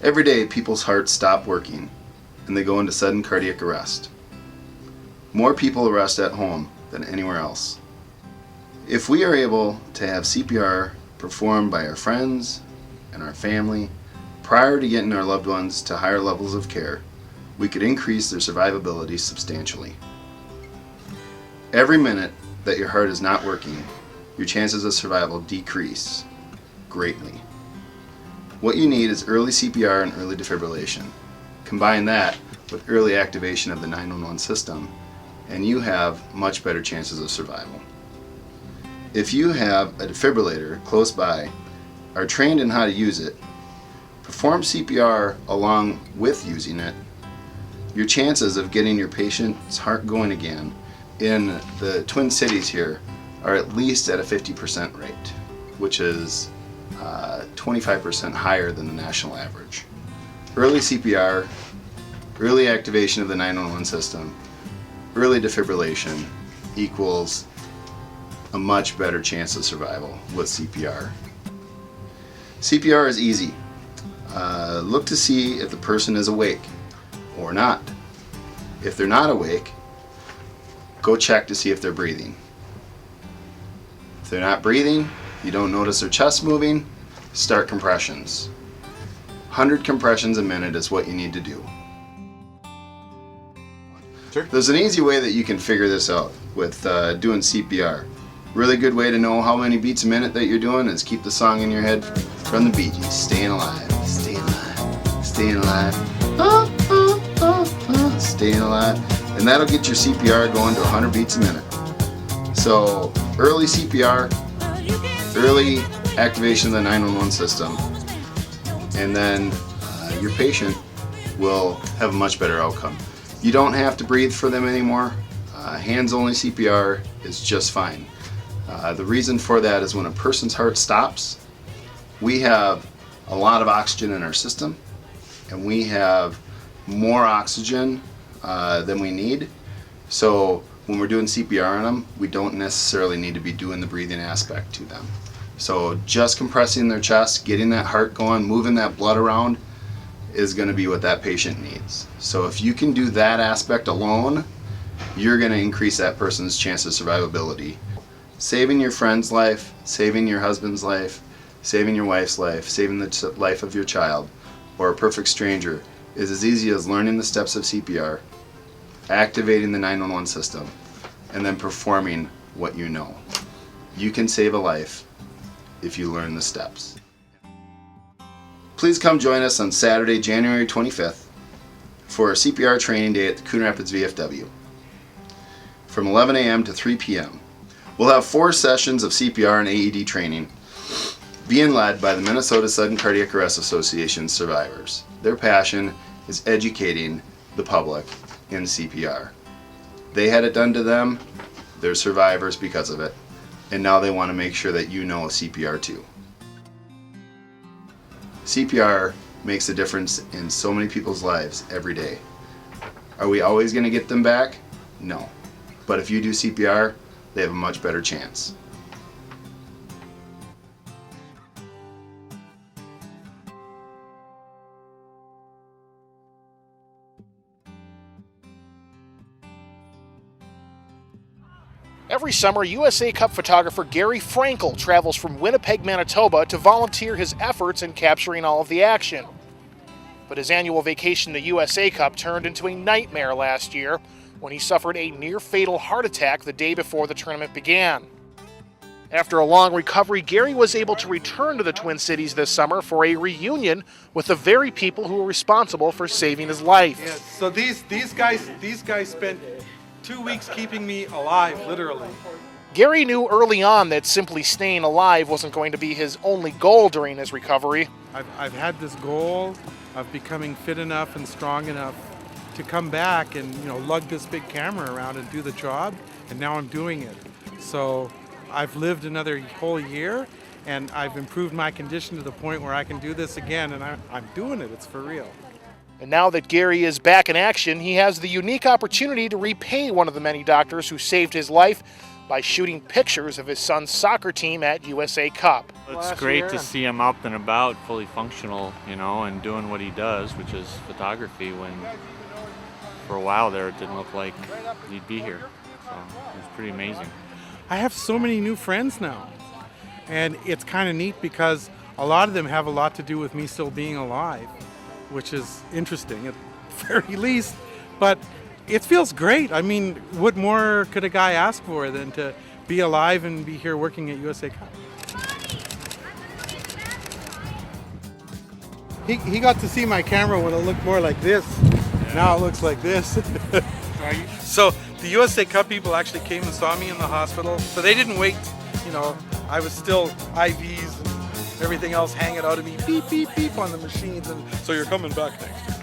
Every day, people's hearts stop working and they go into sudden cardiac arrest. More people arrest at home than anywhere else. If we are able to have CPR performed by our friends and our family prior to getting our loved ones to higher levels of care, we could increase their survivability substantially. Every minute that your heart is not working, your chances of survival decrease greatly. What you need is early CPR and early defibrillation. Combine that with early activation of the 911 system, and you have much better chances of survival. If you have a defibrillator close by, are trained in how to use it, perform CPR along with using it, your chances of getting your patient's heart going again in the Twin Cities here are at least at a 50% rate, which is 25% higher than the national average. Early CPR, early activation of the 911 system, early defibrillation equals a much better chance of survival with CPR. CPR is easy. Look to see if the person is awake or not. If they're not awake, go check to see if they're breathing. If they're not breathing, you don't notice their chest moving, start compressions. 100 compressions a minute is what you need to do. Sure. There's an easy way that you can figure this out with doing CPR. Really good way to know how many beats a minute that you're doing is keep the song in your head from the Bee Gees. Staying alive, staying alive, staying alive, staying alive. And that'll get your CPR going to 100 beats a minute. So early CPR, early activation of the 911 system, and then your patient will have a much better outcome. You don't have to breathe for them anymore. Hands-only CPR is just fine. The reason for that is when a person's heart stops, we have a lot of oxygen in our system, and we have more oxygen than we need. So when we're doing CPR on them, we don't necessarily need to be doing the breathing aspect to them. So just compressing their chest, getting that heart going, moving that blood around is going to be what that patient needs. So if you can do that aspect alone, you're going to increase that person's chance of survivability. Saving your friend's life, saving your husband's life, saving your wife's life, saving the life of your child, or a perfect stranger is as easy as learning the steps of CPR, activating the 911 system, and then performing what you know. You can save a life if you learn the steps. Please come join us on Saturday, January 25th for a CPR training day at the Coon Rapids VFW from 11 a.m. to 3 p.m. We'll have 4 sessions of CPR and AED training being led by the Minnesota Sudden Cardiac Arrest Association survivors. Their passion is educating the public in CPR. They had it done to them, they're survivors because of it, and now they want to make sure that you know CPR too. CPR makes a difference in so many people's lives every day. Are we always going to get them back? No. But if you do CPR, they have a much better chance. Every summer, USA Cup photographer Gary Frankel travels from Winnipeg, Manitoba to volunteer his efforts in capturing all of the action. But his annual vacation to USA Cup turned into a nightmare last year when he suffered a near-fatal heart attack the day before the tournament began. After a long recovery, Gary was able to return to the Twin Cities this summer for a reunion with the very people who were responsible for saving his life. Yeah, so these guys spent 2 weeks keeping me alive, literally. Gary knew early on that simply staying alive wasn't going to be his only goal during his recovery. I've had this goal of becoming fit enough and strong enough to come back and lug this big camera around and do the job, and now I'm doing it. So I've lived another whole year, and I've improved my condition to the point where I can do this again, and I'm doing it. It's for real. And now that Gary is back in action, he has the unique opportunity to repay one of the many doctors who saved his life by shooting pictures of his son's soccer team at USA Cup. It's great to see him up and about, fully functional, and doing what he does, which is photography, when for a while there it didn't look like he'd be here. So it was pretty amazing. I have so many new friends now. And it's kind of neat because a lot of them have a lot to do with me still being alive, which is interesting at the very least. But it feels great. I mean, what more could a guy ask for than to be alive and be here working at USA Cup? He got to see my camera when it looked more like this. Now it looks like this. So the USA Cup people actually came and saw me in the hospital. So they didn't wait, I was still IVs and everything else hanging out of me, beep, beep, beep on the machines. And so you're coming back next.